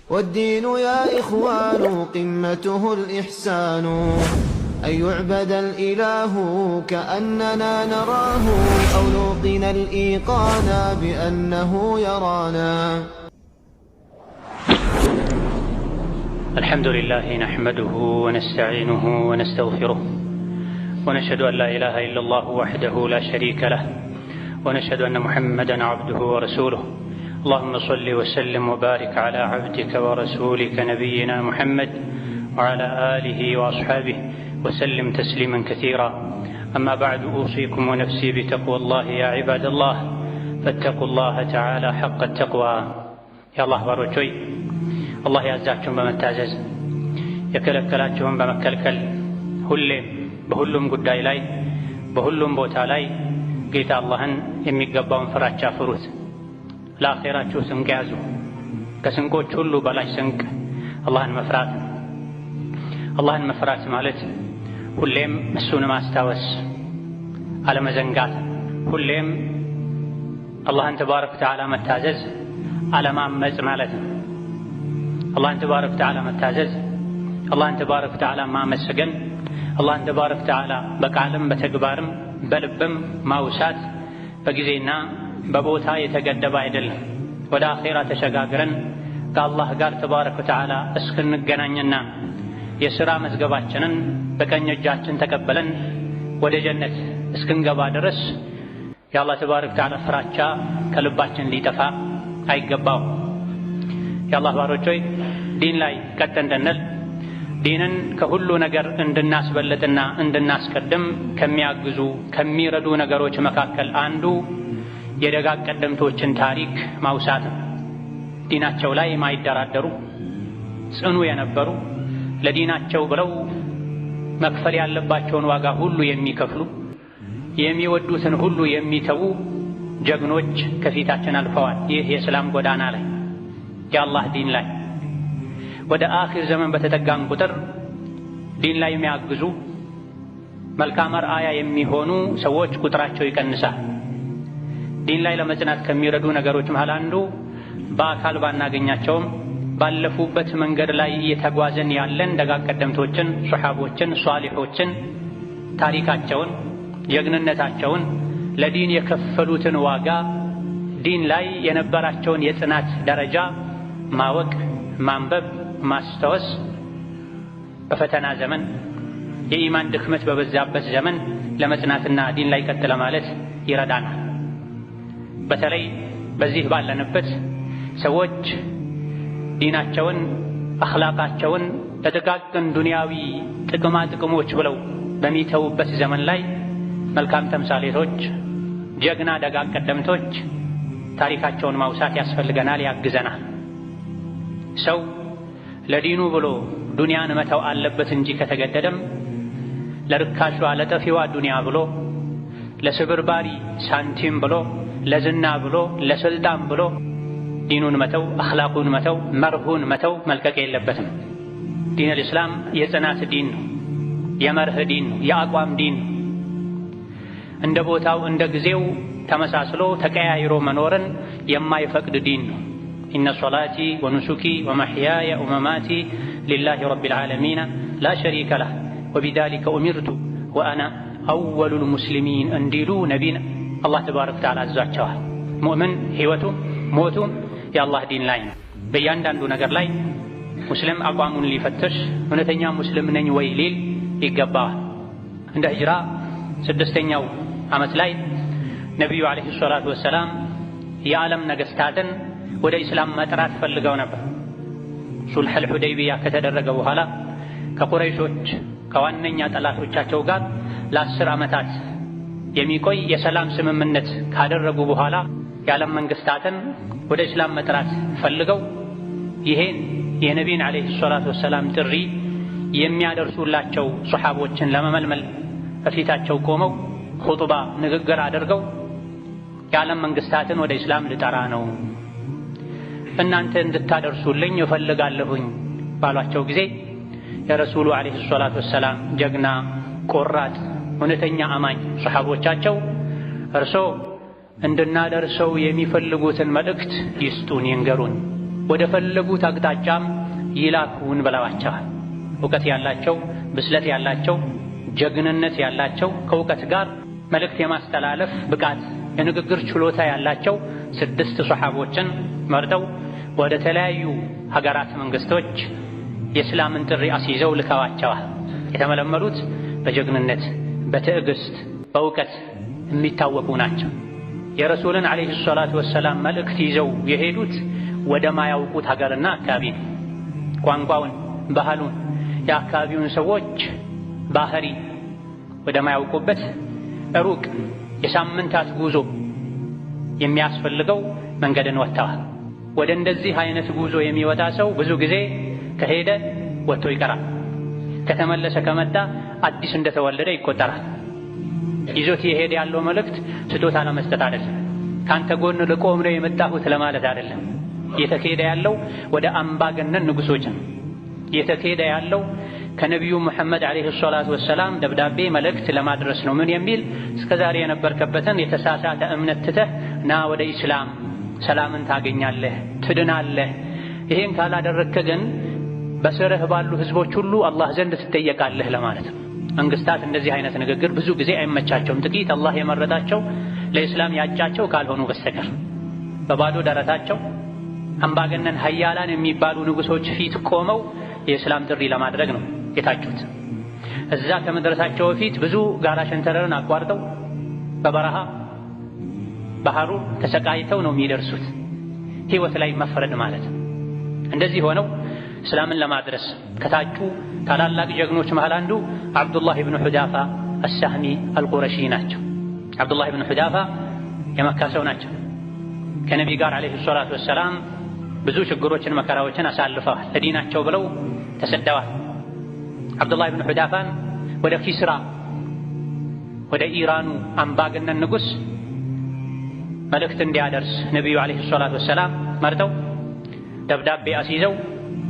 والدين يا إخوان قمته الإحسان، أن يعبد الإله كأننا نراه، أو نوقن الإيقان بأنه يرانا. الحمد لله نحمده ونستعينه ونستغفره، ونشهد أن لا إله إلا الله وحده لا شريك له، ونشهد أن محمدا عبده ورسوله. اللهم صل وسلم وبارك على عبدك ورسولك نبينا محمد وعلى آله وأصحابه وسلم تسليما كثيرا. أما بعد، أوصيكم ونفسي بتقوى الله يا عباد الله، فاتقوا الله تعالى حق التقوى. يا الله باروچوي الله ያዛችሁን በመታዘዝ የከለከላችሁን በመከልከል ሁሌም በሁሉም ጉዳይ ላይ በሁሉም ቦታ ላይ ጌታ አላህን የሚገባውን ፍራቻ ፍሩት። ለአኺራችሁ ስንቅ ያዙ። ከስንቆች ሁሉ በላይ ስንቅ አላህን መፍራት ነው። አላህን መፍራት ማለት ሁሌም እሱን ማስታወስ፣ አለመዘንጋት፣ ሁሌም አላህን ተባረከ ወተዓላ መታዘዝ፣ አለማመጽ ማለት ነው። አላህን ተባረከ ወተዓላ መታዘዝ፣ አላህን ተባረከ ወተዓላ ማመስገን፣ አላህን ተባረከ ወተዓላ በቃልም በተግባርም በልብም ማውሳት በጊዜና በቦታ የተገደበ አይደለም። ወደ አኺራ ተሸጋግረን ከአላህ ጋር ተባረከ ወተዓላ እስክንገናኝና የሥራ መዝገባችንን በቀኝ እጃችን ተቀበለን ወደ ጀነት እስክንገባ ድረስ የአላህ ተባረከ ወተዓላ ፍራቻ ከልባችን ሊጠፋ አይገባው። የአላህ ባሮች ሆይ ዲን ላይ ቀጥ እንድንል ዲንን ከሁሉ ነገር እንድናስበልጥና እንድናስቀድም ከሚያግዙ ከሚረዱ ነገሮች መካከል አንዱ የደጋግ ቀደምቶችን ታሪክ ማውሳት ነው። ዲናቸው ላይ የማይደራደሩ ጽኑ የነበሩ ለዲናቸው ብለው መክፈል ያለባቸውን ዋጋ ሁሉ የሚከፍሉ የሚወዱትን ሁሉ የሚተዉ ጀግኖች ከፊታችን አልፈዋል። ይህ የእስላም ጎዳና ላይ የአላህ ዲን ላይ ወደ አኺር ዘመን በተጠጋን ቁጥር ዲን ላይ የሚያግዙ መልካም አርአያ የሚሆኑ ሰዎች ቁጥራቸው ይቀንሳል። ዲን ላይ ለመጽናት ከሚረዱ ነገሮች መሃል አንዱ በአካል ባናገኛቸውም ባለፉበት መንገድ ላይ እየተጓዘን ያለን ደጋግ ቀደምቶችን፣ ሱሐቦችን፣ ሷሊሖችን ታሪካቸውን፣ ጀግንነታቸውን፣ ለዲን የከፈሉትን ዋጋ፣ ዲን ላይ የነበራቸውን የጽናት ደረጃ ማወቅ፣ ማንበብ፣ ማስታወስ በፈተና ዘመን የኢማን ድክመት በበዛበት ዘመን ለመጽናትና ዲን ላይ ቀጥ ለማለት ይረዳናል። በተለይ በዚህ ባለንበት ሰዎች ዲናቸውን አኽላቃቸውን ለጥቃቅን ዱንያዊ ጥቅማ ጥቅሞች ብለው በሚተውበት ዘመን ላይ መልካም ተምሳሌቶች፣ ጀግና ደጋግ ቀደምቶች ታሪካቸውን ማውሳት ያስፈልገናል፣ ያግዘናል። ሰው ለዲኑ ብሎ ዱንያን መተው አለበት እንጂ ከተገደደም ለርካሿ ለጠፊዋ ዱንያ ብሎ ለስብርባሪ ሳንቲም ብሎ ለዝና ብሎ ለስልጣን ብሎ ዲኑን መተው፣ አኽላቁን መተው፣ መርሁን መተው መልቀቅ የለበትም። ዲን አልእስላም የጽናት ዲን ነው፣ የመርህ ዲን ነው፣ የአቋም ዲን ነው። እንደ ቦታው እንደ ጊዜው ተመሳስሎ ተቀያይሮ መኖርን የማይፈቅድ ዲን ነው። ኢነ ሶላቲ ወኑሱኪ ወመሕያየ ወመማቲ ሊላሂ ረቢል ዓለሚን ላ ሸሪከ ለህ ወቢዛሊከ ኡሚርቱ ወአና አወሉል ሙስሊሚን እንዲሉ ነቢን አላህ ተባረከ ወተዓላ አዟቸዋል። ሙእምን ሕይወቱም ሞቱም የአላህ ዲን ላይ ነው። በእያንዳንዱ ነገር ላይ ሙስሊም አቋሙን ሊፈትሽ እውነተኛ ሙስሊም ነኝ ወይ ሊል ይገባዋል። እንደ ሂጅራ 6ኛው ዓመት ላይ ነቢዩ ዓለይሂ ሰላቱ ወሰላም የዓለም ነገሥታትን ወደ ኢስላም መጥራት ፈልገው ነበር። ሱልሑል ሁደይቢያ ከተደረገ በኋላ ከቁረይሾች ከዋነኛ ጠላቶቻቸው ጋር ለ10 ዓመታት የሚቆይ የሰላም ስምምነት ካደረጉ በኋላ የዓለም መንግስታትን ወደ እስላም መጥራት ፈልገው ይሄን የነቢይን ዓለይሂ ሰላቱ ወሰላም ጥሪ የሚያደርሱላቸው ሱሐቦችን ለመመልመል በፊታቸው ቆመው ኹጥባ ንግግር አድርገው የዓለም መንግስታትን ወደ እስላም ልጠራ ነው፣ እናንተ እንድታደርሱልኝ እፈልጋለሁኝ ባሏቸው ጊዜ የረሱሉ ዓለይሂ ሰላቱ ወሰላም ጀግና ቆራጥ እውነተኛ አማኝ ሱሐቦቻቸው እርሶ እንድናደርሰው የሚፈልጉትን መልእክት ይስጡን፣ ይንገሩን፣ ወደ ፈለጉት አቅጣጫም ይላኩን ብለዋቸዋል። እውቀት ያላቸው፣ ብስለት ያላቸው፣ ጀግንነት ያላቸው፣ ከእውቀት ጋር መልእክት የማስተላለፍ ብቃት፣ የንግግር ችሎታ ያላቸው 6 ሱሐቦችን መርጠው ወደ ተለያዩ ሀገራት መንግስቶች የእስላምን ጥሪ አስይዘው ልከዋቸዋል። የተመለመሉት በጀግንነት፣ በትዕግስት፣ በእውቀት የሚታወቁ ናቸው። የረሱልን ዓለይሂ ሰላቱ ወሰላም መልእክት ይዘው የሄዱት ወደ ማያውቁት ሀገርና አካባቢ ነው። ቋንቋውን፣ ባህሉን፣ የአካባቢውን ሰዎች ባህሪ ወደ ማያውቁበት ሩቅ የሳምንታት ጉዞ የሚያስፈልገው መንገድን ወጥተዋል። ወደ እንደዚህ አይነት ጉዞ የሚወጣ ሰው ብዙ ጊዜ ከሄደ ወጥቶ ይቀራል። ከተመለሰ ከመጣ አዲስ እንደተወለደ ይቆጠራል። ይዞት የሄደ ያለው መልእክት ስጦታ ለመስጠት አይደለም። ካንተ ጎን ልቆም ነው የመጣሁት ለማለት አይደለም። እየተካሄደ ያለው ወደ አምባገነን ንጉሶች ነው። እየተካሄደ ያለው ከነቢዩ ሙሐመድ ዓለይሂ ሰላቱ ወሰላም ደብዳቤ መልእክት ለማድረስ ነው። ምን የሚል እስከዛሬ የነበርከበትን የተሳሳተ እምነት ትተህ ና ወደ ኢስላም፣ ሰላምን ታገኛለህ፣ ትድናለህ። ይሄን ካላደረግክ ግን በስርህ ባሉ ህዝቦች ሁሉ አላህ ዘንድ ትጠየቃለህ ለማለት ነው። መንግስታት እንደዚህ አይነት ንግግር ብዙ ጊዜ አይመቻቸውም። ጥቂት አላህ የመረጣቸው ለኢስላም ያጫቸው ካልሆኑ በስተቀር በባዶ ደረታቸው አምባገነን ሀያላን የሚባሉ ንጉሶች ፊት ቆመው የእስላም ጥሪ ለማድረግ ነው የታጩት። እዛ ከመድረሳቸው በፊት ብዙ ጋራ ሸንተረርን አቋርጠው በበረሃ ባህሩ ተሰቃይተው ነው የሚደርሱት። ህይወት ላይ መፍረድ ማለት እንደዚህ ሆነው እስላምን ለማድረስ ከታጩ ታላላቅ ጀግኖች መሃል አንዱ አብዱላህ ኢብኑ ሁዳፋ አሳህሚ አልቁረሺ ናቸው። አብዱላህ ኢብኑ ሁዳፋ የመካ ሰው ናቸው። ከነቢ ጋር ዓለይሂ ሰላቱ ወሰላም ብዙ ችግሮችን መከራዎችን አሳልፈዋል። ለዲናቸው ብለው ተሰደዋል። አብዱላህ ኢብኑ ሁዳፋን ወደ ኪስራ ወደ ኢራኑ አምባገነን ንጉስ መልእክት እንዲያደርስ ነቢዩ ዓለይሂ ሰላቱ ወሰላም መርጠው ደብዳቤ አስይዘው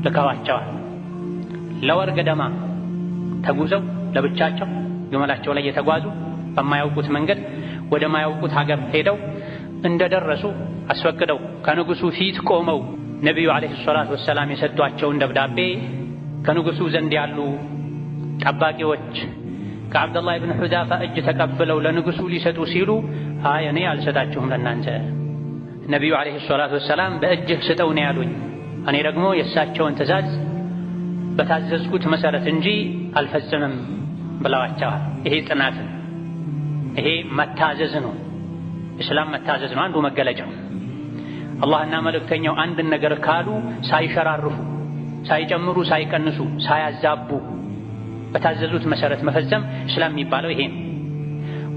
ልከዋቸዋል። ለወር ገደማ ተጉዘው ለብቻቸው ግመላቸው ላይ የተጓዙ በማያውቁት መንገድ ወደ ማያውቁት ሀገር ሄደው እንደደረሱ አስፈቅደው ከንጉሱ ፊት ቆመው ነቢዩ ዓለይሂ ሰላቱ ወሰላም የሰጧቸውን ደብዳቤ ከንጉሱ ዘንድ ያሉ ጠባቂዎች ከአብዱላህ ኢብኑ ሁዳፋ እጅ ተቀብለው ለንጉሱ ሊሰጡ ሲሉ አይ እኔ አልሰጣችሁም ለእናንተ ነቢዩ ዓለይሂ ሰላቱ ወሰላም በእጅህ ስጠው ነው ያሉኝ። እኔ ደግሞ የእሳቸውን ትእዛዝ በታዘዝኩት መሰረት እንጂ አልፈጽምም ብለዋቸዋል። ይሄ ጽናት፣ ይሄ መታዘዝ ነው። እስላም መታዘዝ ነው አንዱ መገለጫው። አላህና መልእክተኛው አንድን ነገር ካሉ ሳይሸራርፉ፣ ሳይጨምሩ፣ ሳይቀንሱ፣ ሳያዛቡ በታዘዙት መሰረት መፈጸም እስላም የሚባለው ይሄ ነው።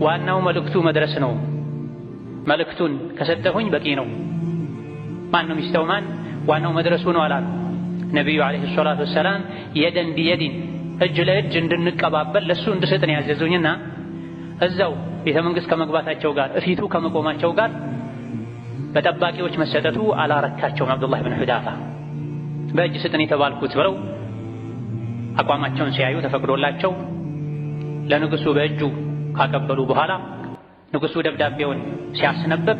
ዋናው መልእክቱ መድረስ ነው። መልእክቱን ከሰጠሁኝ በቂ ነው። ማን ነው ሚስተው ማን? ዋናው መድረሱ ነው አላሉ ነቢዩ ዓለይሂ ሰላቱ ወሰላም። የደን ቢየዲን እጅ ለእጅ እንድንቀባበል ለሱ እንድሰጥ ነው ያዘዙኝና እዛው ቤተ መንግስት ከመግባታቸው ጋር እፊቱ ከመቆማቸው ጋር በጠባቂዎች መሰጠቱ አላረካቸውም። አብዱላህ ኢብኑ ሁዳፋ በእጅ ስጥን የተባልኩት ብለው አቋማቸውን ሲያዩ ተፈቅዶላቸው ለንጉሱ በእጁ ካቀበሉ በኋላ ንጉሱ ደብዳቤውን ሲያስነበብ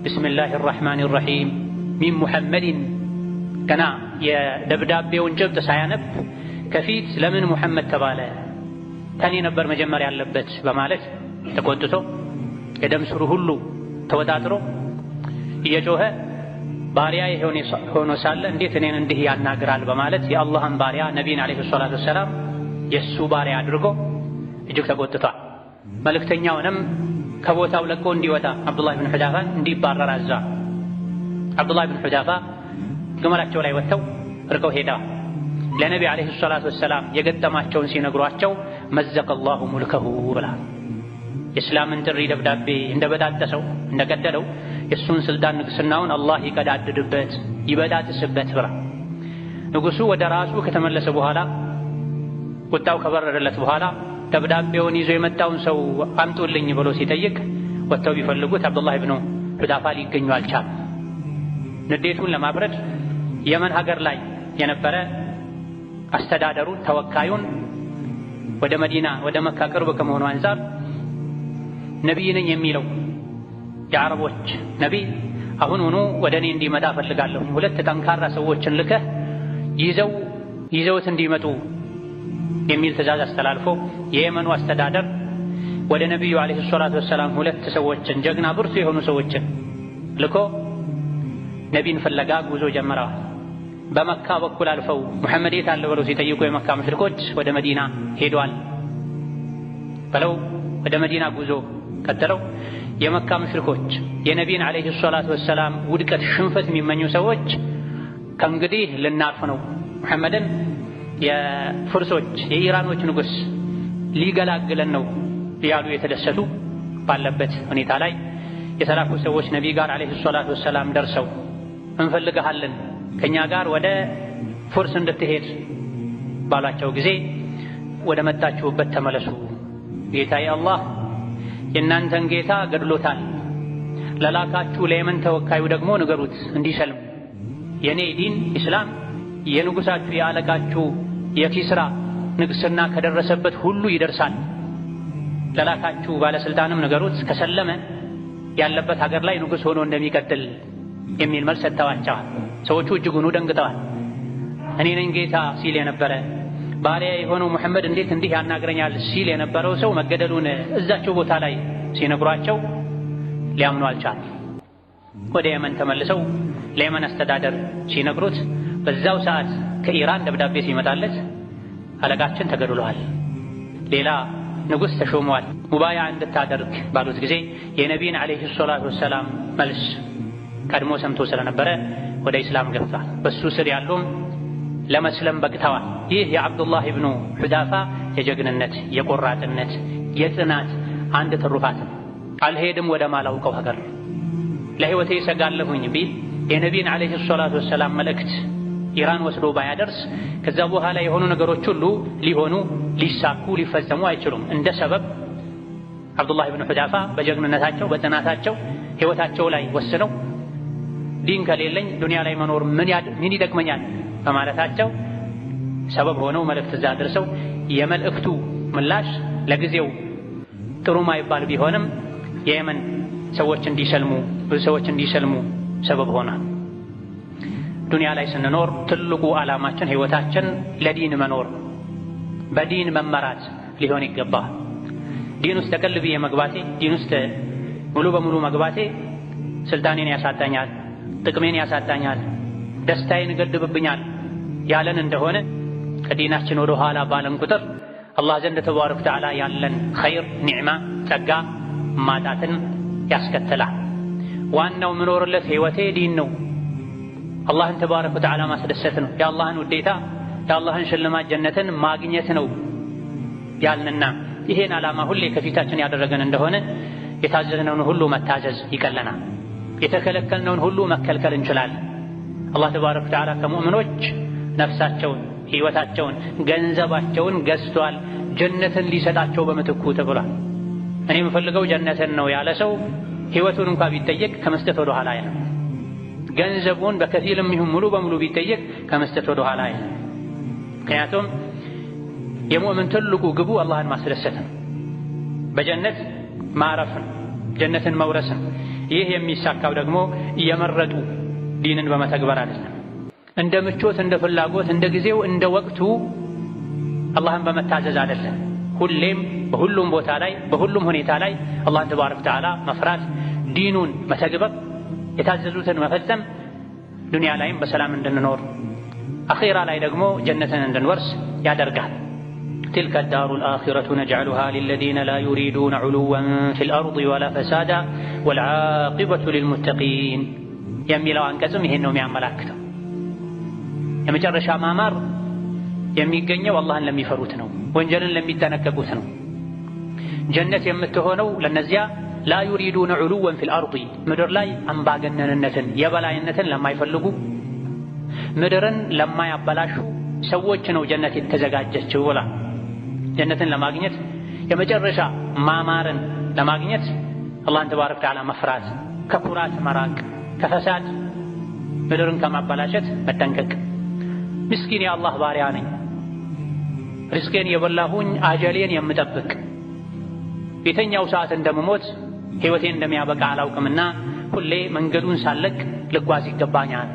ቢስሚላሂ ራሕማኒ ራሒም ሚን ሙሐመድን ገና የደብዳቤውን ጭብጥ ሳያነብ ከፊት ለምን ሙሐመድ ተባለ? ከኔ ነበር መጀመሪያ ያለበት በማለት ተቆጥቶ የደም ስሩ ሁሉ ተወጣጥሮ እየጮኸ ባሪያ ሆኖ ሳለ እንዴት እኔን እንዲህ ያናግራል በማለት የአላህን ባሪያ ነቢይን ዓለይሂ ሰላቱ ወሰላም የእሱ ባሪያ አድርጎ እጅግ ተቆጥቷል። መልእክተኛውንም ከቦታው ለቆ እንዲወጣ አብዱላህ ኢብኑ ሁዳፋን እንዲባረር አዛ። አብዱላህ ኢብኑ ሁዳፋ ግመላቸው ላይ ወጥተው ርቀው ሄደዋል። ለነቢ ዓለይሂ ሰላቱ ወሰላም የገጠማቸውን ሲነግሯቸው መዘቀላሁ ሙልከሁ ብላ የእስላምን ጥሪ ደብዳቤ እንደበጣጠሰው እንደገደለው የእሱን ስልጣን ንግስናውን አላህ ይቀዳድድበት ይበጣጥስበት ብላ ንጉሱ ወደ ራሱ ከተመለሰ በኋላ ቁጣው ከበረደለት በኋላ ደብዳቤውን ይዞ የመጣውን ሰው አምጡልኝ ብሎ ሲጠይቅ ወጥተው ቢፈልጉት አብዱላህ ኢብኑ ሁዳፋ ሊገኙ አልቻለም። ንዴቱን ለማብረድ የመን ሀገር ላይ የነበረ አስተዳደሩን ተወካዩን ወደ መዲና ወደ መካ ቅርብ ከመሆኑ አንፃር ነቢይ ነኝ የሚለው የአረቦች ነቢይ አሁኑኑ ወደ እኔ እንዲመጣ እፈልጋለሁ። ሁለት ጠንካራ ሰዎችን ልከህ ይዘውት እንዲመጡ የሚል ትእዛዝ አስተላልፎ የየመኑ አስተዳደር ወደ ነቢዩ አለይሂ ሰላቱ ወሰላም ሁለት ሰዎችን ጀግና ብርቱ የሆኑ ሰዎችን ልኮ ነቢን ፍለጋ ጉዞ ጀመረዋል። በመካ በኩል አልፈው ሙሐመድ የት አለ ብለው ሲጠይቁ የመካ ሙሽሪኮች ወደ መዲና ሄደዋል ብለው ወደ መዲና ጉዞ ቀጥለው የመካ ሙሽሪኮች የነቢን አለይሂ ሰላቱ ወሰላም ውድቀት ሽንፈት የሚመኙ ሰዎች ከእንግዲህ ልናርፍ ነው ሙሐመድን የፍርሶች የኢራኖች ንጉሥ ሊገላግለን ነው ያሉ የተደሰቱ ባለበት ሁኔታ ላይ የተላኩ ሰዎች ነቢ ጋር አለይሂ ሰላቱ ወሰላም ደርሰው እንፈልግሃለን ከኛ ጋር ወደ ፉርስ እንድትሄድ ባላቸው ጊዜ ወደ መጣችሁበት ተመለሱ፣ ጌታዬ አላህ የእናንተን ጌታ ገድሎታል፣ ለላካችሁ ለየመን ተወካዩ ደግሞ ንገሩት እንዲሰልም፣ የኔ ዲን ኢስላም የንጉሳችሁ የአለቃችሁ የኪስራ ንግስና ከደረሰበት ሁሉ ይደርሳል፣ ለላካችሁ ባለስልጣንም ንገሩት ከሰለመ ያለበት ሀገር ላይ ንጉስ ሆኖ እንደሚቀጥል የሚል መልስ ሰጥተዋቸዋል። ሰዎቹ እጅጉን ደንግጠዋል። እኔ ነኝ ጌታ ሲል የነበረ ባሪያ የሆነው ሙሐመድ እንዴት እንዲህ ያናግረኛል ሲል የነበረው ሰው መገደሉን እዛቸው ቦታ ላይ ሲነግሯቸው ሊያምኑ አልቻሉም። ወደ የመን ተመልሰው ለየመን አስተዳደር ሲነግሩት በዛው ሰዓት ከኢራን ደብዳቤ ሲመጣለት አለቃችን ተገድሏል፣ ሌላ ንጉሥ ተሾሟል፣ ሙባያ እንድታደርግ ባሉት ጊዜ የነቢይን አለይሂ ሰላቱ ወሰላም መልስ ቀድሞ ሰምቶ ስለነበረ ወደ ኢስላም ገብቷል። በሱ ስር ያሉም ለመስለም በቅተዋል። ይህ የአብዱላህ ኢብኑ ሑዳፋ የጀግንነት የቆራጥነት የጽናት አንድ ትሩፋት አልሄድም ወደ ማላውቀው ሀገር ለህይወቴ ሰጋለሁኝ ቢል የነቢይን አለይሂ ሰላቱ ወሰላም መልእክት ኢራን ወስዶ ባያደርስ ከዛ በኋላ የሆኑ ነገሮች ሁሉ ሊሆኑ ሊሳኩ ሊፈጸሙ አይችሉም። እንደ ሰበብ አብዱላህ ኢብኑ ሑዳፋ በጀግንነታቸው በጽናታቸው ህይወታቸው ላይ ወስነው ዲን ከሌለኝ ዱንያ ላይ መኖር ምን ይጠቅመኛል በማለታቸው ሰበብ ሆነው መልእክት እዛ ደርሰው የመልእክቱ ምላሽ ለጊዜው ጥሩ ማይባል ቢሆንም የየመን ሰዎች እንዲሰልሙ ብዙ ሰዎች እንዲሰልሙ ሰበብ ሆነ። ዱንያ ላይ ስንኖር ትልቁ ዓላማችን ህይወታችን ለዲን መኖር በዲን መመራት ሊሆን ይገባል። ዲን ውስጥ ተቀልብዬ መግባቴ ዲን ውስጥ ሙሉ በሙሉ መግባቴ ስልጣኔን ያሳጣኛል፣ ጥቅሜን ያሳጣኛል፣ ደስታዬን ይገድብብኛል ያለን እንደሆነ ከዲናችን ወደ ኋላ ባለን ቁጥር አላህ ዘንድ ተባረከ ወተዓላ ያለን ኸይር ኒዕማ ጸጋ ማጣትን ያስከትላል። ዋናው ምኖርለት ህይወቴ ዲን ነው፣ አላህን ተባረከ ወተዓላ ማስደሰት ነው፣ የአላህን ውዴታ የአላህን ሽልማት ጀነትን ማግኘት ነው ያልንና ይሄን ዓላማ ሁሌ ከፊታችን ያደረገን እንደሆነ የታዘዝነውን ሁሉ መታዘዝ ይቀለናል፣ የተከለከልነውን ሁሉ መከልከል እንችላለን። አላህ ተባረከ ወተዓላ ከሙእሚኖች ነፍሳቸውን ህይወታቸውን ገንዘባቸውን ገዝቷል ጀነትን ሊሰጣቸው በምትኩ ተብሏል። እኔ የምፈልገው ጀነትን ነው ያለ ሰው ህይወቱን እንኳን ቢጠየቅ ከመስጠት ወደ ኋላ አይልም። ገንዘቡን በከፊልም ይሁን ሙሉ በሙሉ ቢጠየቅ ከመስጠት ወደ ኋላ አይልም። ምክንያቱም የሙእምን ትልቁ ግቡ አላህን ማስደሰት ነው፣ በጀነት ማረፍን ጀነትን መውረስን። ይህ የሚሳካው ደግሞ እየመረጡ ዲንን በመተግበር አይደለም፣ እንደ ምቾት እንደ ፍላጎት እንደ ጊዜው እንደ ወቅቱ አላህን በመታዘዝ አይደለም። ሁሌም በሁሉም ቦታ ላይ በሁሉም ሁኔታ ላይ አላህን ተባረከ ወተዓላ መፍራት ዲኑን መተግበር የታዘዙትን መፈጸም ዱንያ ላይም በሰላም እንድንኖር አኺራ ላይ ደግሞ ጀነትን እንድንወርስ ያደርጋል። تلك الدار الآخرة نجعلها للذين لا يريدون علوا في الأرض ولا فسادا والعاقبة للمتقين የሚለው አንቀጽም ይሄን ነው የሚያመላክተው። የመጨረሻ ማማር የሚገኘው አላህን ለሚፈሩት ነው፣ ወንጀልን ለሚጠነቀቁት ነው። ጀነት የምትሆነው ለነዚያ ላ ዩሪዱነ ዑሉወን ፊል አርዲ ምድር ላይ አምባገነንነትን የበላይነትን ለማይፈልጉ ምድርን ለማያበላሹ ሰዎች ነው ጀነት የተዘጋጀችው ብላ። ጀነትን ለማግኘት የመጨረሻ ማማርን ለማግኘት አላህን ተባረከ ወተዓላ መፍራት፣ ከኩራት መራቅ፣ ከፈሳድ ምድርን ከማበላሸት መጠንቀቅ። ምስኪን የአላህ ባሪያ ነኝ፣ ሪዝቄን የበላሁኝ አጀሌን የምጠብቅ የተኛው ሰዓት እንደምሞት ህይወቴን እንደሚያበቃ አላውቅምና ሁሌ መንገዱን ሳለቅ ልጓዝ ይገባኛል።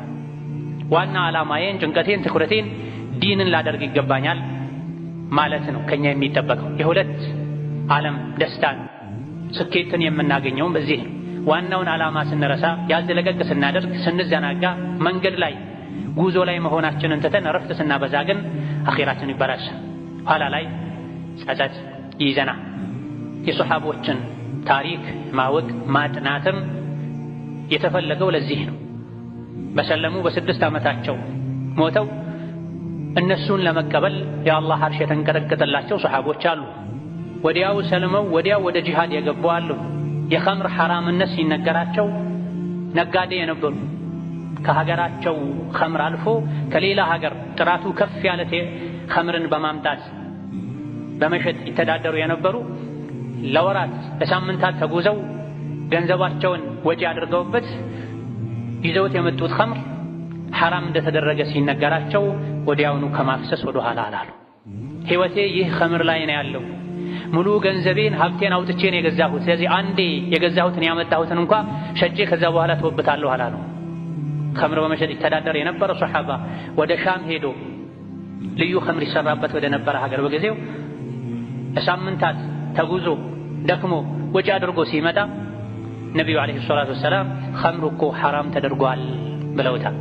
ዋና ዓላማዬን፣ ጭንቀቴን፣ ትኩረቴን ዲንን ላደርግ ይገባኛል ማለት ነው ከኛ የሚጠበቀው። የሁለት ዓለም ደስታን ስኬትን የምናገኘውም በዚህ ነው። ዋናውን ዓላማ ስንረሳ፣ ያዝለቀቅ ስናደርግ፣ ስንዘናጋ፣ መንገድ ላይ ጉዞ ላይ መሆናችንን ትተን እረፍት ስናበዛ ግን አኺራችን ይበላሻል። ኋላ ላይ ጸጸት ይይዘናል። የሶሐቦችን ታሪክ ማወቅ ማጥናትም የተፈለገው ለዚህ ነው። በሰለሙ በ6 ዓመታቸው ሞተው እነሱን ለመቀበል የአላህ አርሽ የተንቀጠቀጠላቸው ሶሐቦች አሉ። ወዲያው ሰልመው ወዲያው ወደ ጂሃድ የገቡ አሉ። የኸምር ሐራምነት ሲነገራቸው ነጋዴ የነበሩ ከሀገራቸው ኸምር አልፎ ከሌላ ሀገር ጥራቱ ከፍ ያለ ኸምርን በማምጣት በመሸጥ ይተዳደሩ የነበሩ ለወራት ለሳምንታት ተጉዘው ገንዘባቸውን ወጪ አድርገውበት ይዘውት የመጡት ኸምር ሐራም እንደተደረገ ሲነገራቸው ወዲያውኑ ከማፍሰስ ወደ ኋላ አላሉ። ሕይወቴ ይህ ኸምር ላይ ነው ያለው፣ ሙሉ ገንዘቤን ሀብቴን አውጥቼ ነው የገዛሁት፣ ስለዚህ አንዴ የገዛሁትን ያመጣሁትን እንኳን ሸጬ ከዛ በኋላ ተወብታለሁ አላሉ። ኸምር በመሸጥ ይተዳደር የነበረ ሶሐባ ወደ ሻም ሄዶ ልዩ ኸምር ይሰራበት ወደ ነበረ ሀገር በጊዜው ለሳምንታት ተጉዞ ደክሞ ወጪ አድርጎ ሲመጣ ነቢዩ ዓለይሂ ሰላቱ ወሰላም ኸምሩ እኮ ሐራም ተደርጓል ብለውታል።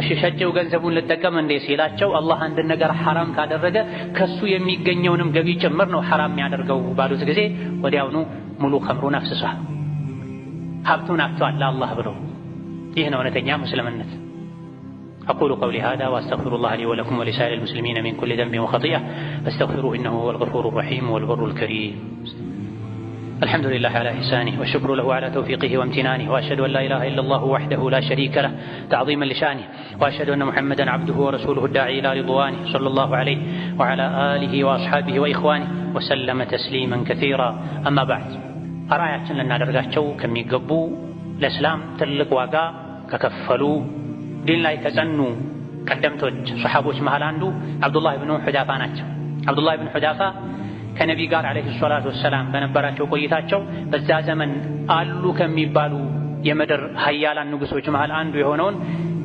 እሺ ሸጬው ገንዘቡን ልጠቀም እንዴ ሲላቸው አላህ አንድ ነገር ሐራም ካደረገ ከሱ የሚገኘውንም ገቢ ጭምር ነው ሐራም የሚያደርገው ባሉት ጊዜ ወዲያውኑ ሙሉ ኸምሩን አፍስሷል። ሀብቱን አጥቷል ለአላህ ብሎ። ይህ ነው እውነተኛ ሙስልምነት። أقول قولي هذا وأستغفر الله لي ولكم ولسائر المسلمين من كل ذنب وخطيئة فاستغفروه إنه هو الغفور الرحيم والبر الكريم. الحمد لله على إحسانه والشكر له على توفيقه وامتنانه وأشهد أن لا إله إلا الله وحده لا شريك له تعظيما لشانه وأشهد أن محمدا عبده ورسوله الداعي إلى رضوانه صلى الله عليه وعلى آله وأصحابه وإخوانه وسلم تسليما كثيرا. أما بعد أرأيتنا لنا درجاتشو كم يقبو الإسلام تلق واقع ككفلوا ዲን ላይ ከጸኑ ቀደምቶች ሶሐቦች መሃል አንዱ አብዱላህ ኢብኑ ሑዳፋ ናቸው። አብዱላህ ኢብኑ ሑዳፋ ከነቢ ጋር ዓለይሂ ሰላቱ ወሰላም በነበራቸው ቆይታቸው በዛ ዘመን አሉ ከሚባሉ የምድር ሀያላን ንጉሶች መሃል አንዱ የሆነውን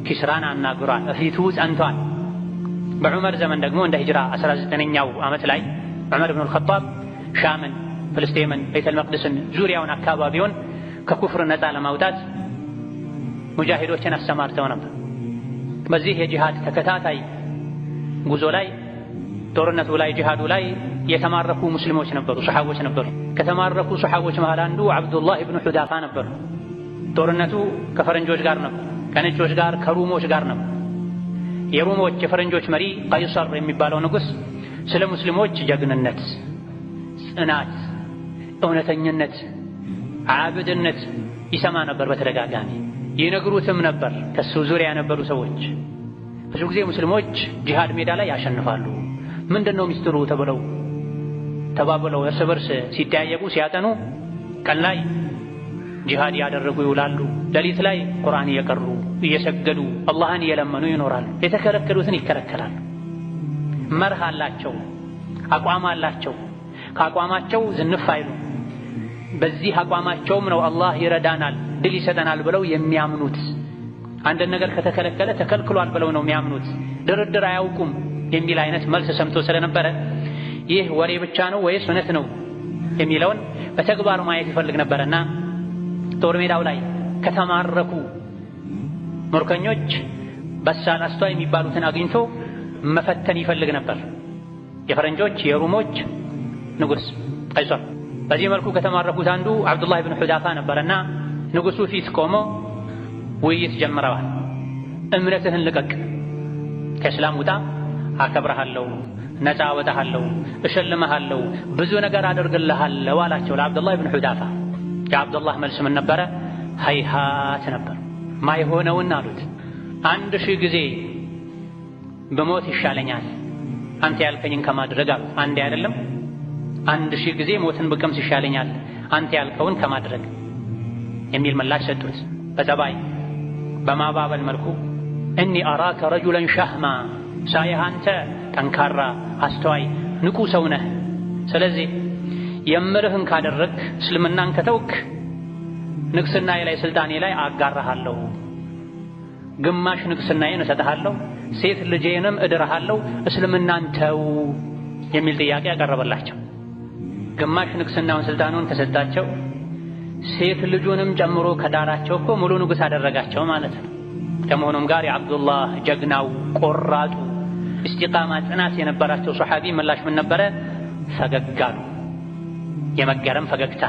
ኪስራን አናግሯል። እፊቱ ጸንቷል። በዑመር ዘመን ደግሞ እንደ ሂጅራ 19ኛው ዓመት ላይ ዑመር ኢብኑ አልኸጣብ ሻምን፣ ፍልስጤምን፣ ቤተል መቅደስን ዙሪያውን አካባቢውን ከኩፍር ነፃ ለማውጣት ሙጃሂዶችን አሰማርተው ነበር። በዚህ የጂሃድ ተከታታይ ጉዞ ላይ ጦርነቱ ላይ ጂሃዱ ላይ የተማረኩ ሙስሊሞች ነበሩ፣ ሶሐቦች ነበሩ። ከተማረኩ ሶሐቦች መሃል አንዱ አብዱላህ ኢብኑ ሑዳፋ ነበሩ። ጦርነቱ ከፈረንጆች ጋር ነበር፣ ከነጮች ጋር ከሩሞች ጋር ነበር። የሩሞች የፈረንጆች መሪ ቀይሰር የሚባለው ንጉሥ ስለ ሙስሊሞች ጀግንነት፣ ጽናት፣ እውነተኝነት፣ ዓብድነት ይሰማ ነበር በተደጋጋሚ ይነግሩትም ነበር። ከሱ ዙሪያ የነበሩ ሰዎች ብዙ ጊዜ ሙስሊሞች ጂሃድ ሜዳ ላይ ያሸንፋሉ፣ ምንድነው ሚስጥሩ ተባብለው እርስ በርስ ሲጠያየቁ ሲያጠኑ ቀን ላይ ጂሃድ ያደረጉ ይውላሉ፣ ሌሊት ላይ ቁርአን እየቀሩ እየሰገዱ አላህን እየለመኑ ይኖራሉ። የተከለከሉትን ይከለከላሉ። መርህ አላቸው፣ አቋም አላቸው። ከአቋማቸው ዝንፍ አይሉ። በዚህ አቋማቸውም ነው አላህ ይረዳናል ድል ይሰጠናል ብለው የሚያምኑት። አንድ ነገር ከተከለከለ ተከልክሏል ብለው ነው የሚያምኑት። ድርድር አያውቁም የሚል አይነት መልስ ሰምቶ ስለነበረ ይህ ወሬ ብቻ ነው ወይስ እውነት ነው የሚለውን በተግባር ማየት ይፈልግ ነበርና ጦር ሜዳው ላይ ከተማረኩ ምርኮኞች በሳል አስተዋይ የሚባሉትን አግኝቶ መፈተን ይፈልግ ነበር። የፈረንጆች የሩሞች ንጉሥ ቀይሰር። በዚህ መልኩ ከተማረኩት አንዱ አብዱላህ ኢብኑ ሑዳፋ ነበርና ንጉሱ ፊት ቆሞ ውይይት ጀምረዋል። እምነትህን ልቀቅ፣ ከእስላም ውጣ፣ አከብረሃለሁ፣ ነፃ አወጣሃለሁ፣ እሸልመሃለሁ፣ ብዙ ነገር አደርግልሃለሁ አላቸው ለአብዱላህ ኢብኑ ሑዳፋ። የአብዱላህ መልስ ምን ነበረ? ሀይሃት ነበር። ማይሆነውን አሉት። 1000 ጊዜ በሞት ይሻለኛል አንተ ያልከኝን ከማድረግ አሉት። አንዴ አይደለም 1000 ጊዜ ሞትን ብቀምስ ይሻለኛል አንተ ያልከውን ከማድረግ የሚል ምላሽ ሰጡት። በጠባይ በማባበል መልኩ እኒ አራከ ረጁለን ሻህማ፣ ሳይህ አንተ ጠንካራ አስተዋይ ንቁ ሰው ነህ። ስለዚህ የምርህን ካደረግ እስልምናን ከተውክ ንግስናዬ ላይ ስልጣኔ ላይ አጋራሃለሁ፣ ግማሽ ንግስናዬን እሰጥሃለሁ፣ ሴት ልጄንም እድርሃለሁ፣ እስልምናን ተው የሚል ጥያቄ ያቀረበላቸው። ግማሽ ንግስናውን ስልጣኑን ከሰጣቸው ሴት ልጁንም ጨምሮ ከዳራቸው እኮ ሙሉ ንጉስ አደረጋቸው ማለት ነው። ከመሆኑም ጋር የአብዱላህ ጀግናው ቆራጡ እስቲቃማ ጽናት የነበራቸው ሱሐቢ ምላሽ ምን ነበረ? ፈገግ አሉ። የመገረም ፈገግታ።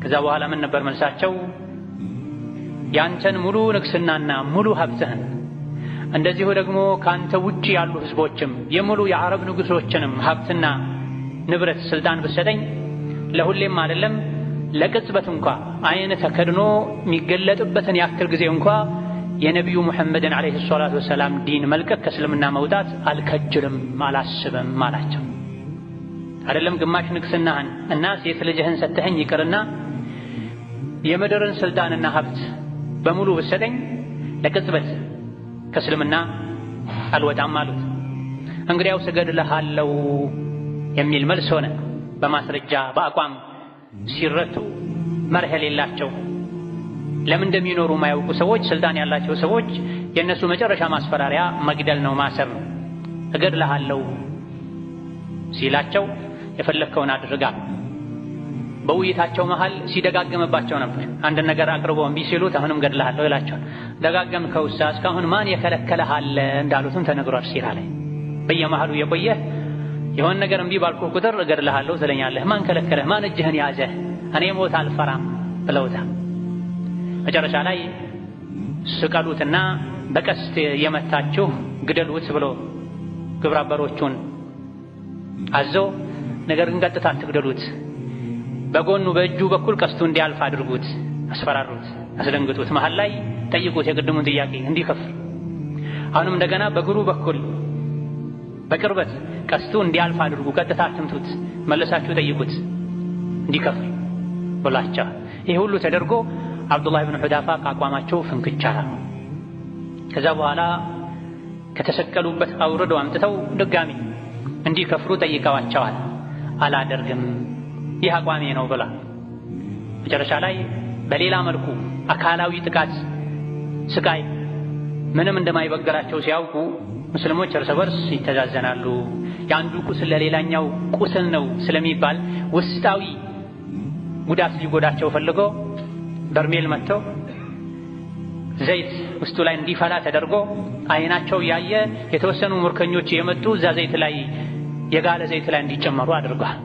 ከዛ በኋላ ምን ነበር መልሳቸው? ያንተን ሙሉ ንግስናና ሙሉ ሀብትህን እንደዚሁ ደግሞ ካንተ ውጪ ያሉ ህዝቦችም የሙሉ የአረብ ንጉሶችንም ሀብትና ንብረት ስልጣን ብሰጠኝ ለሁሌም አይደለም ለቅጽበት እንኳ አይነ ተከድኖ የሚገለጥበትን ያክል ጊዜ እንኳ የነቢዩ ሙሐመድን ዓለይሂ ሰላቱ ወሰላም ዲን መልቀቅ ከእስልምና መውጣት አልከጅልም አላስብም አላቸው። አይደለም ግማሽ ንግስናህን እና ሴት ልጅህን ሰጥተኸኝ ይቅርና የምድርን ስልጣንና ሀብት በሙሉ ብሰጠኝ ለቅጽበት ከእስልምና አልወጣም አሉት። እንግዲያው እገድልሃለሁ የሚል መልስ ሆነ። በማስረጃ በአቋም ሲረቱ መርህ የሌላቸው ለምን እንደሚኖሩ የማያውቁ ሰዎች፣ ስልጣን ያላቸው ሰዎች የእነሱ መጨረሻ ማስፈራሪያ መግደል ነው፣ ማሰር ነው። እገድልሃለሁ ሲላቸው የፈለግከውን አድርጋ። በውይይታቸው መሃል ሲደጋገምባቸው ነበር። አንድ ነገር አቅርቦ እምቢ ሲሉት አሁንም እገድልሃለሁ ይላቸዋል። ደጋገምከውሳ እስካሁን ማን የከለከለህ አለ እንዳሉትም ተነግሯል ሲራ ላይ። በየመሃሉ የቆየህ የሆነ ነገር እምቢ ባልኩህ ቁጥር እገድልሃለሁ ትለኛለህ፣ ማን ከለከለህ? ማን እጅህን ያዘህ? እኔ ሞት አልፈራም ብለውታል። መጨረሻ ላይ ስቀሉትና በቀስት የመታችሁ ግደሉት ብሎ ግብረ አበሮቹን አዞ፣ ነገር ግን ቀጥታ አትግደሉት፣ በጎኑ በእጁ በኩል ቀስቱ እንዲያልፍ አድርጉት፣ አስፈራሩት፣ አስደንግጡት። መሃል ላይ ጠይቁት የቅድሙን ጥያቄ እንዲከፍል። አሁንም እንደገና በእግሩ በኩል በቅርበት ቀስቱ እንዲያልፍ አድርጉ፣ ቀጥታ አትምቱት፣ መለሳችሁ ጠይቁት እንዲከፍል ብላቸው። ይህ ሁሉ ተደርጎ አብዱላህ ብን ሑዳፋ ከአቋማቸው ፍንክች አሉ። ከዛ በኋላ ከተሰቀሉበት አውርደው አምጥተው ድጋሚ እንዲከፍሩ ጠይቀዋቸዋል። አላደርግም ይህ አቋሜ ነው ብላ መጨረሻ ላይ በሌላ መልኩ አካላዊ ጥቃት፣ ስቃይ ምንም እንደማይበገራቸው ሲያውቁ ሙስሊሞች እርስ በርስ ይተዛዘናሉ። የአንዱ ቁስል ለሌላኛው ቁስል ነው ስለሚባል ውስጣዊ ጉዳት ሊጎዳቸው ፈልጎ በርሜል መጥተው ዘይት ውስጡ ላይ እንዲፈላ ተደርጎ አይናቸው ያየ የተወሰኑ ምርኮኞች የመጡ እዛ ዘይት ላይ የጋለ ዘይት ላይ እንዲጨመሩ አድርጓል።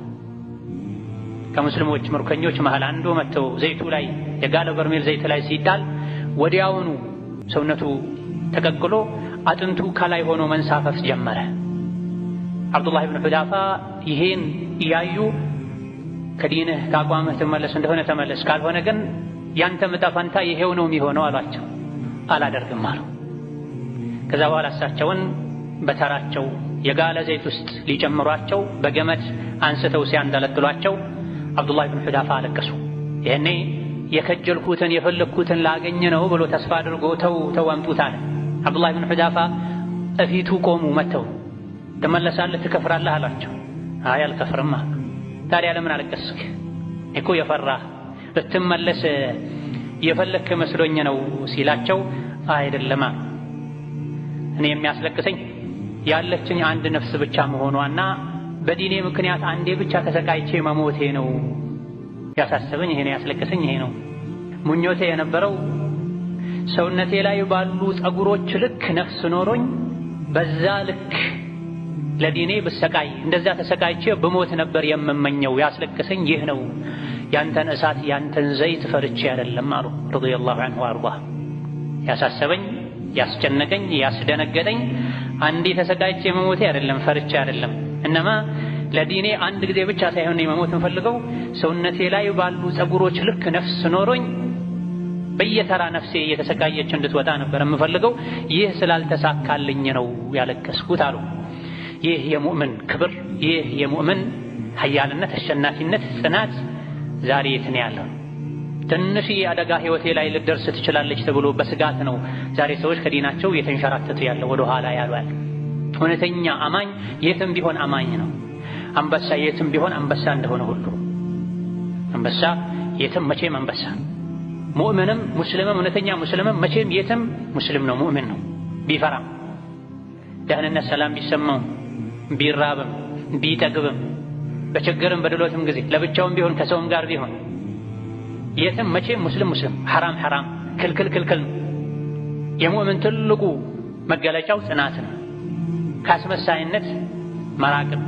ከሙስሊሞች ምርኮኞች መሃል አንዱ መጥተው ዘይቱ ላይ የጋለ በርሜል ዘይት ላይ ሲጣል ወዲያውኑ ሰውነቱ ተቀቅሎ አጥንቱ ከላይ ሆኖ መንሳፈፍ ጀመረ። አብዱላህ ብን ሑዳፋ ይሄን እያዩ ከዲንህ ከአቋምህ ትመለስ እንደሆነ ተመለስ፣ ካልሆነ ግን ያንተ ዕጣ ፈንታ ይሄው ነው የሚሆነው አሏቸው። አላደርግም አሉ። ከዛ በኋላ እሳቸውን በተራቸው የጋለ ዘይት ውስጥ ሊጨምሯቸው በገመድ አንስተው ሲያንጠለጥሏቸው አብዱላህ ብን ሑዳፋ አለቀሱ። ይሄኔ የከጀልኩትን የፈለግኩትን ላገኝ ነው ብሎ ተስፋ አድርጎ ተው አምጡት አለ። አብዱላህ ብን ሑዳፋ እፊቱ ቆሙ። መተው ትመለሳለህ ትከፍራለህ አሏቸው። አይ አልከፍርም አሉ። ታዲያ ለምን አለቀስክ? እኮ የፈራህ ብትመለስ የፈለክ መስሎኝ ነው ሲላቸው አይደለማ፣ እኔ የሚያስለቅሰኝ ያለችኝ አንድ ነፍስ ብቻ መሆኗና በዲኔ ምክንያት አንዴ ብቻ ተሰቃይቼ መሞቴ ነው ያሳሰበኝ። ይሄ ነው ያስለቅሰኝ። ይሄ ነው ምኞቴ የነበረው ሰውነቴ ላይ ባሉ ጸጉሮች ልክ ነፍስ ኖሮኝ በዛ ልክ ለዲኔ ብሰቃይ እንደዛ ተሰቃይቼ ብሞት ነበር የምመኘው። ያስለቅሰኝ ይህ ነው፣ ያንተን እሳት ያንተን ዘይት ፈርቼ አይደለም አሉ ረዲየላሁ ዐንሁ ወአርዳ። ያሳሰበኝ ያስጨነቀኝ ያስደነገጠኝ አንዴ ተሰቃይቼ መሞቴ አይደለም፣ ፈርቼ አይደለም። እነማ ለዲኔ አንድ ጊዜ ብቻ ሳይሆን መሞት እንፈልገው ሰውነቴ ላይ ባሉ ጸጉሮች ልክ ነፍስ ኖሮኝ በየተራ ነፍሴ እየተሰቃየች እንድትወጣ ነበር የምፈልገው። ይህ ስላልተሳካልኝ ነው ያለቀስኩት አሉ። ይህ የሙእምን ክብር፣ ይህ የሙእምን ሀያልነት፣ አሸናፊነት፣ ጽናት ዛሬ የት ነው ያለው? ትንሽዬ አደጋ ህይወቴ ላይ ልደርስ ትችላለች ተብሎ በስጋት ነው ዛሬ ሰዎች ከዲናቸው እየተንሸራተቱ ያለው፣ ወደ ኋላ ያሏል። እውነተኛ አማኝ የትም ቢሆን አማኝ ነው። አንበሳ የትም ቢሆን አንበሳ እንደሆነ ሁሉ አንበሳ የትም መቼም አንበሳ ሙእምንም ሙስሊምም እውነተኛ ሙስሊምም መቼም የትም ሙስሊም ነው፣ ሙእሚን ነው። ቢፈራም ደህንነት ሰላም ቢሰማው ቢራብም ቢጠግብም በችግርም በድሎትም ጊዜ ለብቻውም ቢሆን ከሰውም ጋር ቢሆን የትም መቼም ሙስሊም ሐራም ክልክል ነው። የሙእምን ትልቁ መገለጫው ጽናት ነው። ካስመሳይነት መራቅም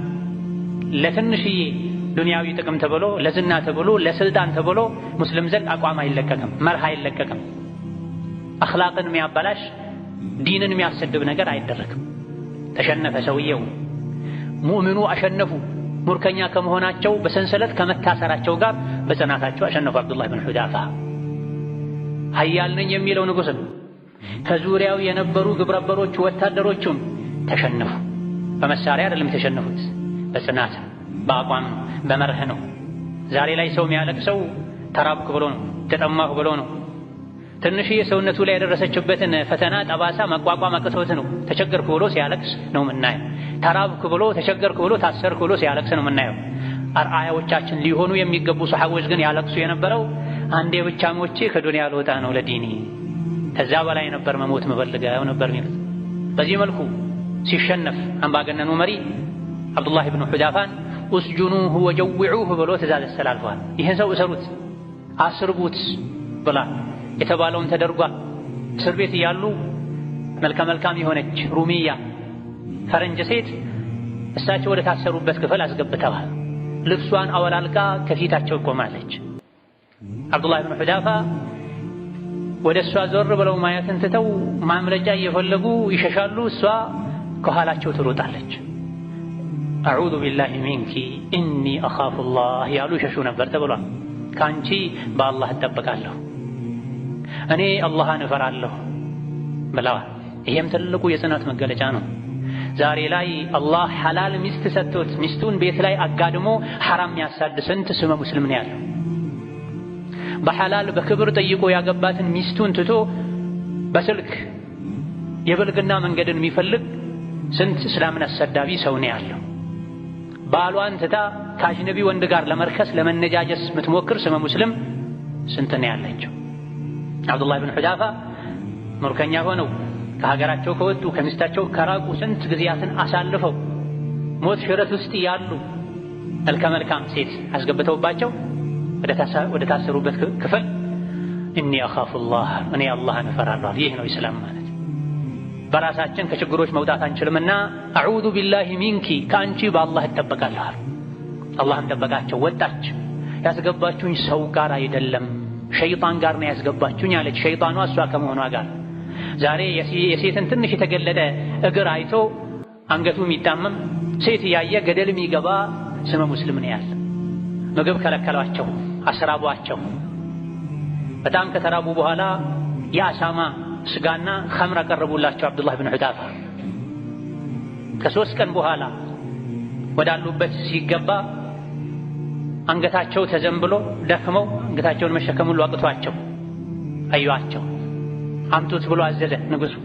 ለትንሽዬ ዱንያዊ ጥቅም ተብሎ ለዝና ተብሎ ለስልጣን ተብሎ ሙስሊም ዘንድ አቋም አይለቀቅም፣ መርህ አይለቀቅም። አኽላቅን የሚያበላሽ ዲንን የሚያሰድብ ነገር አይደረግም። ተሸነፈ ሰውየው። ሙእሚኑ አሸነፉ። ሙርከኛ ከመሆናቸው በሰንሰለት ከመታሰራቸው ጋር በጽናታቸው አሸነፉ። አብዱላህ ብን ሑዳፋ ኃያል ነኝ የሚለው ንጉሥም ከዙሪያው የነበሩ ግብረበሮቹ ወታደሮቹም ተሸነፉ። በመሳሪያ አይደለም የተሸነፉት፣ በጽናት በአቋም በመርህ ነው። ዛሬ ላይ ሰው የሚያለቅሰው ተራብኩ ብሎ ነው፣ ተጠማሁ ብሎ ነው። ትንሽዬ ሰውነቱ ላይ የደረሰችበትን ፈተና ጠባሳ መቋቋም አቅቶት ነው ተቸገርኩ ብሎ ሲያለቅስ ነው የምናየው። ተራብኩ ብሎ ተቸገርኩ ብሎ ታሰርኩ ብሎ ሲያለቅስ ነው የምናየው። አርአያዎቻችን ሊሆኑ የሚገቡ ሰሐቦች ግን ያለቅሱ የነበረው አንዴ ብቻ ሞቼ ከዱንያ ልወጣ ነው ለዲኒ፣ ከዛ በላይ ነበር መሞት መፈልገው ነበር የሚሉት። በዚህ መልኩ ሲሸነፍ አምባገነኑ መሪ አብዱላህ ብን ሑዳፋን እስጁኑሁ ወጀውዑሁ ብሎ ትእዛዝ አስተላልፈዋል። ይህን ሰው እሰሩት፣ አስርቡት ብላ የተባለውን ተደርጓል። እስር ቤት እያሉ መልካም የሆነች ሩሚያ ፈረንጅ ሴት እሳቸው ወደ ታሰሩበት ክፍል አስገብተዋል። ልብሷን አወላልቃ ከፊታቸው ቆማለች። አብዱላህ ብን ሑዳፋ ወደ እሷ ዞር ብለው ማየትን ትተው ማምለጫ እየፈለጉ ይሸሻሉ። እሷ ከኋላቸው ትሮጣለች። አዑዙ ቢላሂ ሚንኪ ኢኒ አኻፉላህ ያሉ ይሸሹ ነበር ተብሏል። ከአንቺ በአላህ እጠበቃለሁ፣ እኔ አላህን እፈራለሁ ብለዋል። ይሄም ትልቁ የጽናት መገለጫ ነው። ዛሬ ላይ አላህ ሐላል ሚስት ሰጥቶት ሚስቱን ቤት ላይ አጋድሞ ሐራም ያሳድ ስንት ስመ ሙስሊም ነው ያለው። በሐላል በክብር ጠይቆ ያገባትን ሚስቱን ትቶ በስልክ የብልግና መንገድን የሚፈልግ ስንት እስላምን አሰዳቢ ሰው ነው ያለው። ባሏን ትታ ከአጅነቢ ወንድ ጋር ለመርከስ ለመነጃጀስ የምትሞክር ስመ ሙስሊም ስንት ነው ያለችው። አብዱላህ ብን ሑዳፋ ሙርከኛ ሆነው ከሀገራቸው ከወጡ ከሚስታቸው ከራቁ ስንት ጊዜያትን አሳልፈው ሞት ሽረት ውስጥ ያሉ መልካም ሴት አስገብተውባቸው ወደ ታሰሩበት ክፍል እኒ አኻፉላህ እኔ አላህን እፈራለሁ። ይህ ነው ኢስላም ማለት። በራሳችን ከችግሮች መውጣት አንችልምና አዑዙ ቢላሂ ሚንኪ ከአንቺ በአላህ እጠበቃለሁ። አላህም ጠበቃቸው። ወጣች። ያስገባችሁኝ ሰው ጋር አይደለም ሸይጣን ጋር ነው ያስገባችሁኝ አለች። ሸይጣኗ እሷ ከመሆኗ ጋር ዛሬ የሴትን ትንሽ የተገለጠ እግር አይቶ አንገቱ የሚታመም ሴት እያየ ገደል የሚገባ ስመ ሙስሊም ነው ያለ። ምግብ ከለከሏቸው፣ አስራቧቸው። በጣም ከተራቡ በኋላ የአሳማ ስጋና ኸምር አቀረቡላቸው አብዱላህ ብን ሑዳፋ። ከ3 ቀን በኋላ ወዳሉበት ሲገባ አንገታቸው ተዘንብሎ ደክመው አንገታቸውን መሸከም ሁሉ አቅቷቸው አዩአቸው። አምጡት ብሎ አዘዘ ንጉሡ።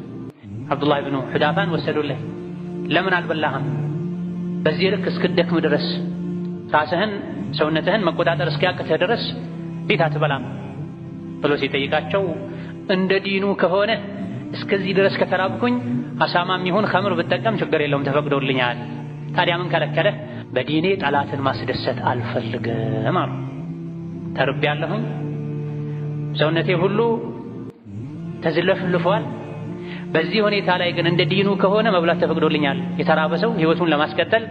አብዱላህ ብን ሑዳፋን ወሰዱለት። ለምን አልበላህም? በዚህ ልክ እስክደክም ድረስ ራስህን ሰውነትህን መቆጣጠር እስኪያቅትህ ድረስ እንዴት አትበላም ብሎ ሲጠይቃቸው እንደ ዲኑ ከሆነ እስከዚህ ድረስ ከተራብኩኝ አሳማም ይሁን ኸምር ብጠቀም ችግር የለውም ተፈቅዶልኛል። ታዲያ ምን ከለከለህ? በዲኔ ጠላትን ማስደሰት አልፈልግም አሉ። ተርቤያለሁኝ፣ ሰውነቴ ሁሉ ተዝለፍልፏል። በዚህ ሁኔታ ላይ ግን እንደ ዲኑ ከሆነ መብላት ተፈቅዶልኛል። የተራበ ሰው ህይወቱን ለማስቀጠል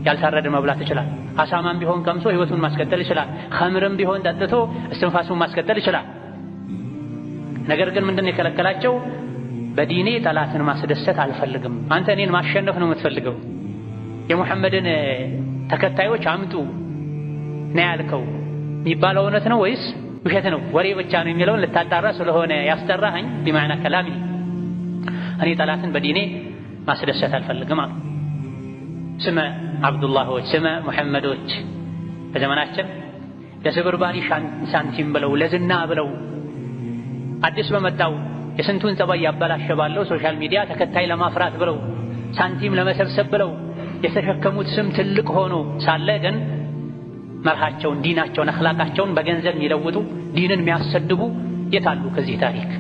ያልታረደ መብላት ይችላል። አሳማም ቢሆን ቀምሶ ህይወቱን ማስቀጠል ይችላል። ኸምርም ቢሆን ጠጥቶ እስትንፋሱን ማስቀጠል ይችላል። ነገር ግን ምንድነው የከለከላቸው? በዲኔ ጠላትን ማስደሰት አልፈልግም። አንተ እኔን ማሸነፍ ነው የምትፈልገው፣ የሙሐመድን ተከታዮች አምጡ ነው ያልከው የሚባለው እውነት ነው ወይስ ውሸት ነው? ወሬ ብቻ ነው የሚለውን ልታጣራ ስለሆነ ያስጠራኸኝ ቢማዕና ከላሚ እኔ ጠላትን በዲኔ ማስደሰት አልፈልግም አሉ። ስመ አብዱላሆች ስመ ሙሐመዶች በዘመናችን ለስብርባሪ ሳንቲም ብለው ለዝና ብለው አዲስ በመጣው የስንቱን ጸባይ ያበላሸ ባለው ሶሻል ሚዲያ ተከታይ ለማፍራት ብለው ሳንቲም ለመሰብሰብ ብለው የተሸከሙት ስም ትልቅ ሆኖ ሳለ ግን መርሃቸውን፣ ዲናቸውን፣ አኽላቃቸውን በገንዘብ የሚለውጡ ዲንን የሚያሰድቡ የታሉ ከዚህ ታሪክ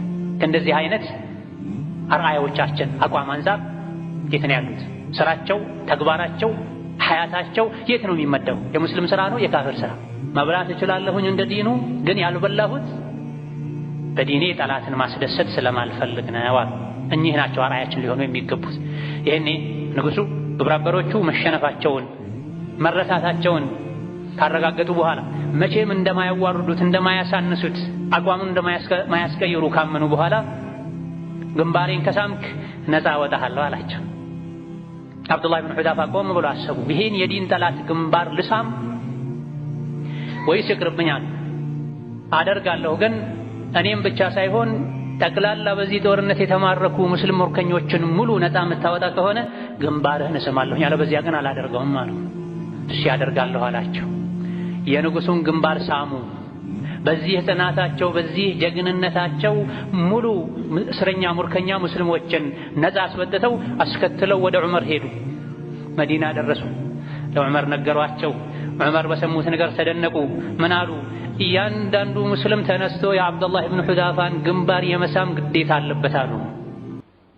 ከእንደዚህ አይነት አርአያዎቻችን አቋም አንፃር የት ነው ያሉት? ስራቸው፣ ተግባራቸው፣ ሐያታቸው የት ነው የሚመደቡ? የሙስሊም ስራ ነው የካፍር ስራ? መብላት እችላለሁኝ እንደ ዲኑ ግን ያልበላሁት በዲኔ ጠላትን ማስደሰት ስለማልፈልግ ነው። እኚህ ናቸው አርአያችን ሊሆኑ የሚገቡት። ይሄኔ ንጉሱ ግብረአበሮቹ መሸነፋቸውን መረታታቸውን ካረጋገጡ በኋላ መቼም እንደማያዋርዱት እንደማያሳንሱት አቋሙን እንደማያስቀይሩ ካመኑ በኋላ ግንባሬን ከሳምክ ነፃ ወጣሃለሁ አላቸው። አብዱላህ ብን ሑዳፋ ቆም ብሎ አሰቡ። ይሄን የዲን ጠላት ግንባር ልሳም ወይስ ይቅርብኛል? አደርጋለሁ ግን እኔም ብቻ ሳይሆን ጠቅላላ በዚህ ጦርነት የተማረኩ ሙስሊም ምርኮኞችን ሙሉ ነፃ የምታወጣ ከሆነ ግንባርህን እስማለሁ፣ ያለበዚያ ግን አላደርገውም አሉ። እሺ ያደርጋለሁ አላቸው። የንጉሱን ግንባር ሳሙ። በዚህ ጽናታቸው በዚህ ጀግንነታቸው ሙሉ እስረኛ ምርኮኛ ሙስሊሞችን ነፃ አስወጥተው አስከትለው ወደ ዑመር ሄዱ። መዲና ደረሱ። ለዑመር ነገሯቸው። ዑመር በሰሙት ነገር ተደነቁ። ምን አሉ? እያንዳንዱ ሙስሊም ተነስቶ የአብዱላህ ብን ሑዳፋን ግንባር የመሳም ግዴታ አለበት አሉ።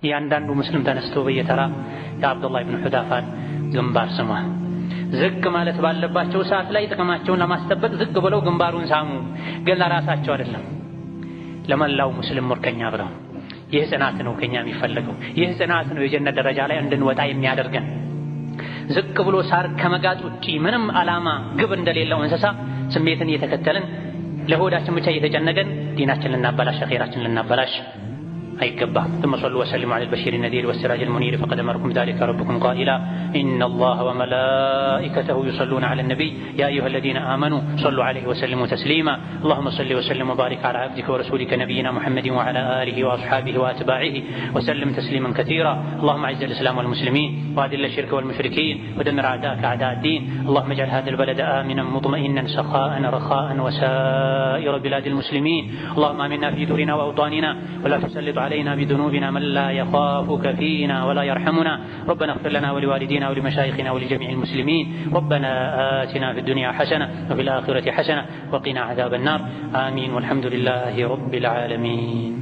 እያንዳንዱ ሙስሊም ተነስቶ በየተራ የአብዱላህ ብን ሑዳፋን ግንባር ስማ። ዝቅ ማለት ባለባቸው ሰዓት ላይ ጥቅማቸውን ለማስጠበቅ ዝቅ ብለው ግንባሩን ሳሙ። ግን ለራሳቸው አይደለም፣ ለመላው ሙስሊም ምርኮኛ ብለው። ይህ ጽናት ነው ከኛ የሚፈለገው። ይህ ጽናት ነው የጀነት ደረጃ ላይ እንድንወጣ የሚያደርገን። ዝቅ ብሎ ሳር ከመጋጥ ውጪ ምንም ዓላማ ግብ እንደሌለው እንስሳ ስሜትን እየተከተልን ለሆዳችን ብቻ እየተጨነቀን ዲናችን ልናበላሽ አኺራችን ልናበላሽ አይገባም። ثم صلوا وسلموا على البشير النذير والسراج المنير فقد أمركم ذلك ربكم قائلا إن الله وملائكته يصلون على النبي يا أيها الذين آمنوا صلوا عليه وسلموا تسليما اللهم صل وسلم وبارك على عبدك ورسولك نبينا محمد وعلى آله وأصحابه وأتباعه وسلم تسليما كثيرا اللهم أعز الإسلام والمسلمين وأذل الشرك والمشركين ودمر أعداءك أعداء الدين اللهم اجعل هذا البلد آمنا مطمئنا سخاء رخاء وسائر بلاد المسلمين اللهم آمنا في دورنا وأوطاننا ولا تسلط علينا بذنوبنا من لا يخافك فينا ولا يرحمنا ربنا اغفر لنا ولوالدينا ولمشايخنا ولجميع المسلمين ربنا آتنا في الدنيا حسنة وفي الآخرة حسنة وقنا عذاب النار آمين والحمد لله رب العالمين.